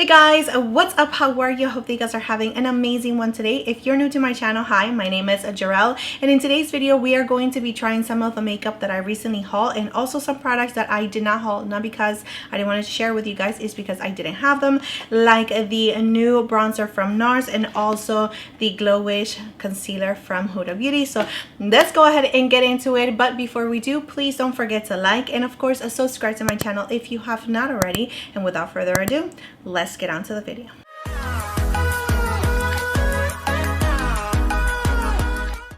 Guys, what's up? How are you? Hope that you guys are having an amazing one today. If you're new to my channel, hi, my name is Jarrell, and in today's video we are going to be trying some of the makeup that I recently hauled and also some products that I did not haul, not because I didn't want to share with you guys, it's because I didn't have them, like the new bronzer from Nars and also the Glowish concealer from Huda Beauty. So let's go ahead and get into it, but before we do, please don't forget to like and of course subscribe to my channel if you have not already. And without further ado, let's get on to the video.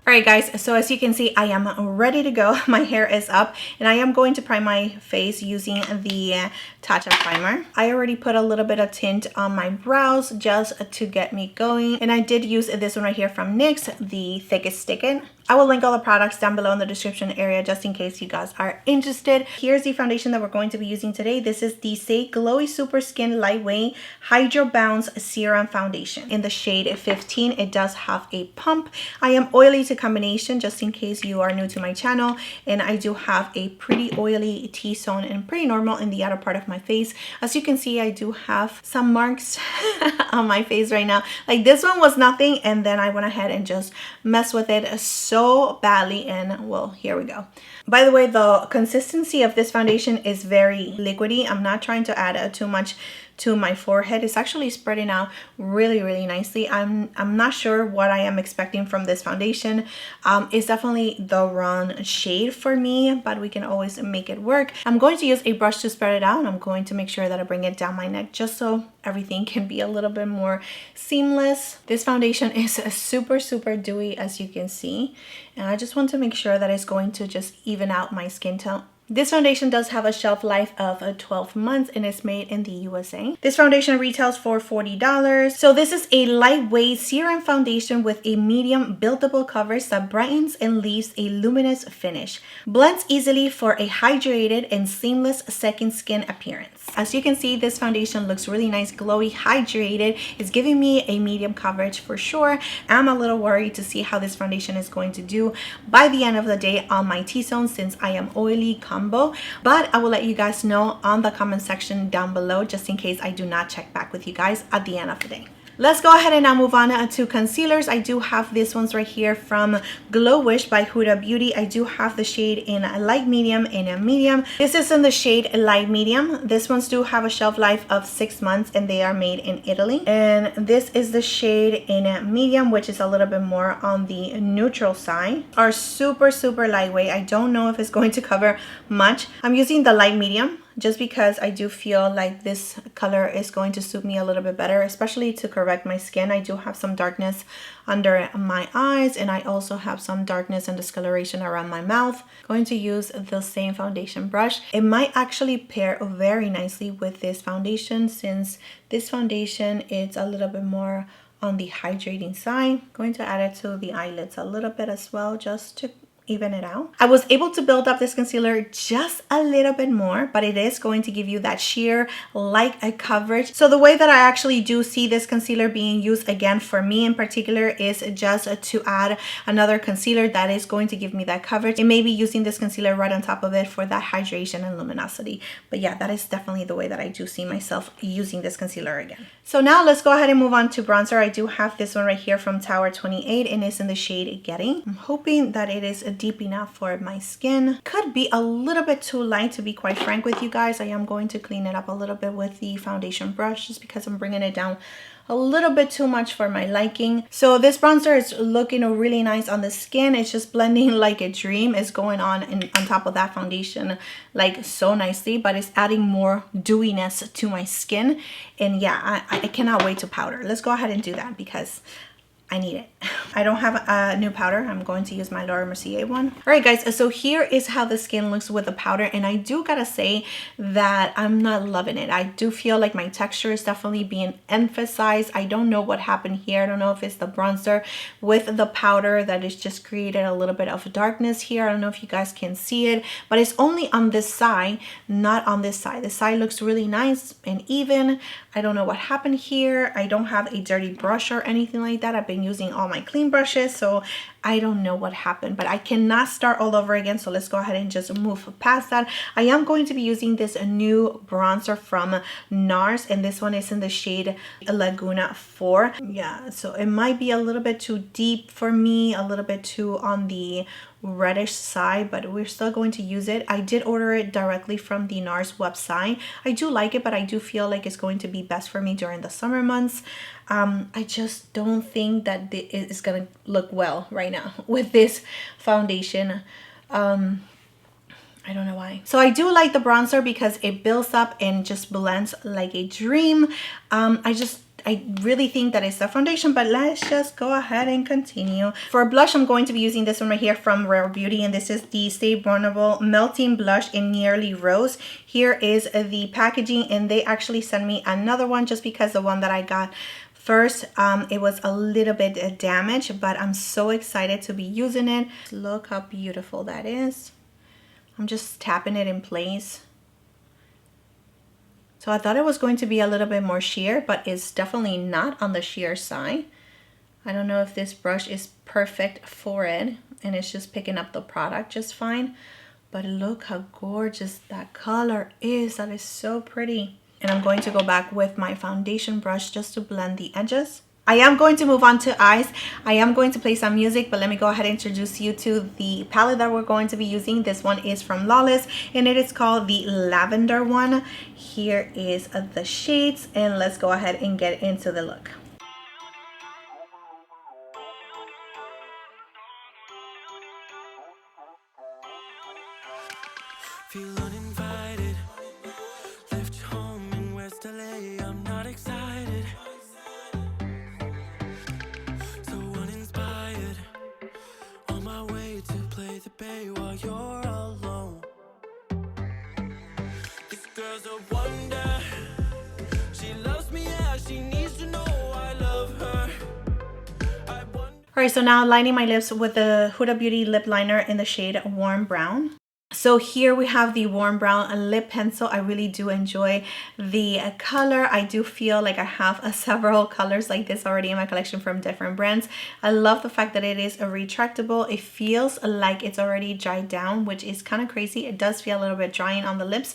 Alright guys, so as you can see, I am ready to go. My hair is up and I am going to prime my face using the Tatcha primer. I already put a little bit of tint on my brows just to get me going, and I did use this one right here from NYX, the Thickest Stickin'. I will link all the products down below in the description area just in case you guys are interested. Here's the foundation that we're going to be using today. This is the Saie Glowy Super Skin Lightweight Hydro Bounce Serum Foundation in the shade 15. It does have a pump. I am oily to combination just in case you are new to my channel, and I do have a pretty oily T-zone and pretty normal in the outer part of my face. As you can see, I do have some marks on my face right now. Like this one was nothing, and then I went ahead and just messed with it so badly, and well, here we go. By the way, the consistency of this foundation is very liquidy. I'm not trying to add too much to my forehead. It's actually spreading out really nicely. I'm not sure what I am expecting from this foundation. It's definitely the wrong shade for me, but we can always make it work. I'm going to use a brush to spread it out, and I'm going to make sure that I bring it down my neck just so everything can be a little bit more seamless. This foundation is super dewy, as you can see, and I just want to make sure that it's going to just even out my skin tone. This foundation does have a shelf life of 12 months and it's made in the USA. This foundation retails for $40. So this is a lightweight serum foundation with a medium buildable coverage that brightens and leaves a luminous finish. Blends easily for a hydrated and seamless second skin appearance. As you can see, this foundation looks really nice, glowy, hydrated. It's giving me a medium coverage for sure. I'm a little worried to see how this foundation is going to do by the end of the day on my T-zone since I am oily combo, but I will let you guys know on the comment section down below just in case I do not check back with you guys at the end of the day. Let's go ahead and now move on to concealers. I do have these ones right here from Glowish by Huda Beauty. I do have the shade in a light medium and a medium. This is in the shade light medium. These ones do have a shelf life of 6 months and they are made in Italy. And this is the shade in a medium, which is a little bit more on the neutral side. Are super lightweight. I don't know if it's going to cover much. I'm using the light medium just because I do feel like this color is going to suit me a little bit better, especially to correct my skin. I do have some darkness under my eyes and I also have some darkness and discoloration around my mouth. Going to use the same foundation brush. It might actually pair very nicely with this foundation since this foundation is a little bit more on the hydrating side. Going to add it to the eyelids a little bit as well just to even it out. I was able to build up this concealer just a little bit more, but it is going to give you that sheer like a coverage. So the way that I actually do see this concealer being used again for me in particular is just to add another concealer that is going to give me that coverage, and maybe using this concealer right on top of it for that hydration and luminosity. But yeah, that is definitely the way that I do see myself using this concealer again. So now let's go ahead and move on to bronzer. I do have this one right here from Tower 28 and it's in the shade Getting. I'm hoping that it is deep enough for my skin. Could be a little bit too light, to be quite frank with you guys. I am going to clean it up a little bit with the foundation brush just because I'm bringing it down a little bit too much for my liking. So this bronzer is looking really nice on the skin. It's just blending like a dream. It's going on top of that foundation like so nicely, but it's adding more dewiness to my skin. And yeah, I cannot wait to powder. Let's go ahead and do that because I need it. I don't have a new powder. I'm going to use my Laura Mercier one. All right, guys, so here is how the skin looks with the powder. And I do gotta say that I'm not loving it. I do feel like my texture is definitely being emphasized. I don't know what happened here. I don't know if it's the bronzer with the powder that is just created a little bit of darkness here. I don't know if you guys can see it, but it's only on this side, not on this side. This side looks really nice and even. I don't know what happened here. I don't have a dirty brush or anything like that. I've been been using all my clean brushes, so I don't know what happened, but I cannot start all over again. So let's go ahead and just move past that. I am going to be using this new bronzer from Nars, and this one is in the shade Laguna 4. Yeah, so it might be a little bit too deep for me, a little bit too on the reddish side, but we're still going to use it. I did order it directly from the Nars website. I do like it, but I do feel like it's going to be best for me during the summer months. I just don't think that it is gonna look well right now with this foundation. I don't know why. So I do like the bronzer because it builds up and just blends like a dream. I really think that it's the foundation, but let's just go ahead and continue. For blush, I'm going to be using this one right here from Rare Beauty, and this is the Stay Vulnerable Melting Blush in Nearly Rose. Here is the packaging, and they actually sent me another one just because the one that I got first, it was a little bit damaged, but I'm so excited to be using it. Look how beautiful that is. I'm just tapping it in place. So I thought it was going to be a little bit more sheer, but it's definitely not on the sheer side. I don't know if this brush is perfect for it, and it's just picking up the product just fine. But look how gorgeous that color is. That is so pretty. And I'm going to go back with my foundation brush just to blend the edges. I am going to move on to eyes. I am going to play some music, but let me go ahead and introduce you to the palette that we're going to be using. This one is from Lawless, and it is called the Lavender one. Here is the shades, and let's go ahead and get into the look. Feel uninvited, left home in West LA, I'm not excited. So uninspired, on my way to play the bay while you're alone. This girl's a wonder, she loves me, yeah, she needs to know I love her. Alright, so now lining my lips with the Huda Beauty lip liner in the shade Warm Brown. So here we have the Warm Brown lip pencil. I really do enjoy the color. I do feel like I have several colors like this already in my collection from different brands. I love the fact that it is a retractable. It feels like it's already dried down, which is kind of crazy. It does feel a little bit drying on the lips.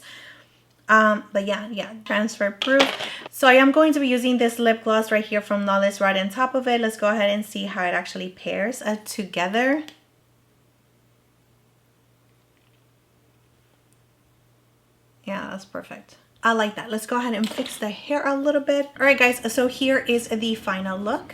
But yeah, transfer proof. So I am going to be using this lip gloss right here from Lawless right on top of it. Let's go ahead and see how it actually pairs together. Yeah, that's perfect. I like that. Let's go ahead and fix the hair a little bit. All right, guys, so here is the final look.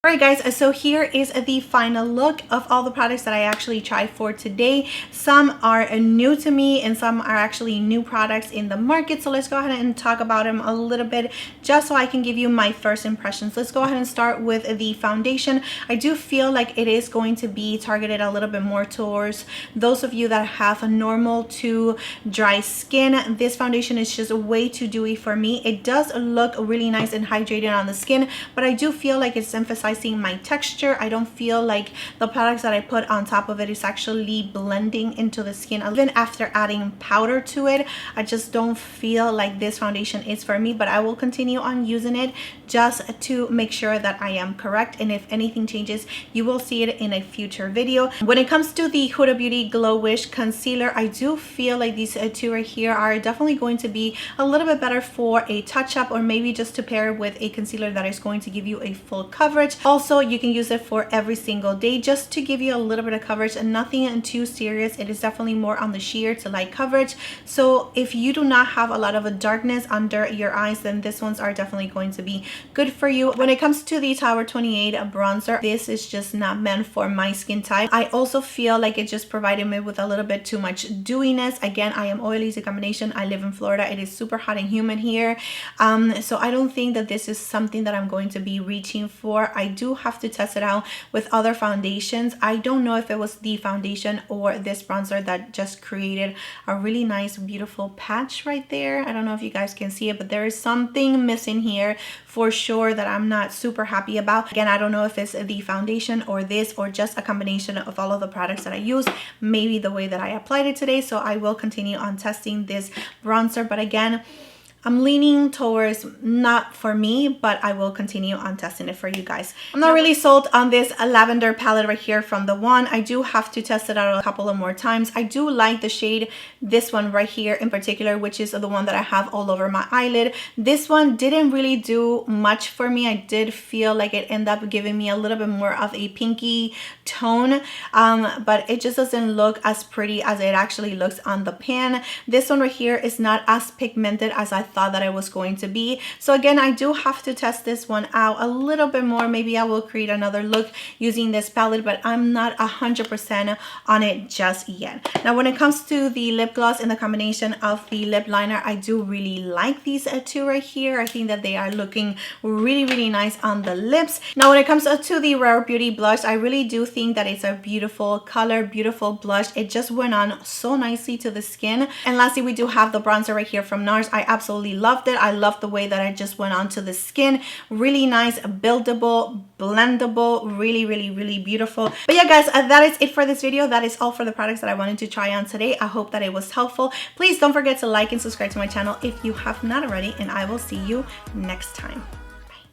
Alright guys, so here is the final look of all the products that I actually tried for today. Some are new to me and some are actually new products in the market. So let's go ahead and talk about them a little bit just so I can give you my first impressions. Let's go ahead and start with the foundation. I do feel like it is going to be targeted a little bit more towards those of you that have a normal to dry skin. This foundation is just way too dewy for me. It does look really nice and hydrated on the skin, but I do feel like it's emphasizing my texture. I don't feel like the products that I put on top of it is actually blending into the skin. Even after adding powder to it, I just don't feel like this foundation is for me, but I will continue on using it just to make sure that I am correct, and if anything changes, you will see it in a future video. When it comes to the Huda Beauty Glow Wish Concealer, I do feel like these two right here are definitely going to be a little bit better for a touch-up, or maybe just to pair with a concealer that is going to give you a full coverage. Also, you can use it for every single day just to give you a little bit of coverage and nothing too serious. It is definitely more on the sheer to light coverage. So if you do not have a lot of a darkness under your eyes, then these ones are definitely going to be good for you. When it comes to the Tower 28 bronzer, this is just not meant for my skin type. I also feel like it just provided me with a little bit too much dewiness. Again, I am oily as a combination. I live in Florida. It is super hot and humid here. So I don't think that this is something that I'm going to be reaching for. I do have to test it out with other foundations. I don't know if it was the foundation or this bronzer that just created a really nice beautiful patch right there. I don't know if you guys can see it, but there is something missing here for sure that I'm not super happy about. Again, I don't know if it's the foundation or this or just a combination of all of the products that I use, maybe the way that I applied it today. So I will continue on testing this bronzer, but again, I'm leaning towards not for me, but I will continue on testing it for you guys. I'm not really sold on this lavender palette right here from the one. I do have to test it out a couple of more times. I do like the shade, this one right here in particular, which is the one that I have all over my eyelid. This one didn't really do much for me. I did feel like it ended up giving me a little bit more of a pinky tone, but it just doesn't look as pretty as it actually looks on the pan. This one right here is not as pigmented as I thought that it was going to be. So again, I do have to test this one out a little bit more. Maybe I will create another look using this palette, but I'm not 100% on it just yet. Now, when it comes to the lip gloss and the combination of the lip liner, I do really like these two right here. I think that they are looking really, really nice on the lips. Now, when it comes to the Rare Beauty blush, I really do think that it's a beautiful color, beautiful blush. It just went on so nicely to the skin. And lastly, we do have the bronzer right here from Nars. I absolutely loved it. I love the way that it just went on to the skin. Really nice, buildable, blendable, really, really, really beautiful. But yeah, guys, that is it for this video. That is all for the products that I wanted to try on today. I hope that it was helpful. Please don't forget to like and subscribe to my channel if you have not already, and I will see you next time.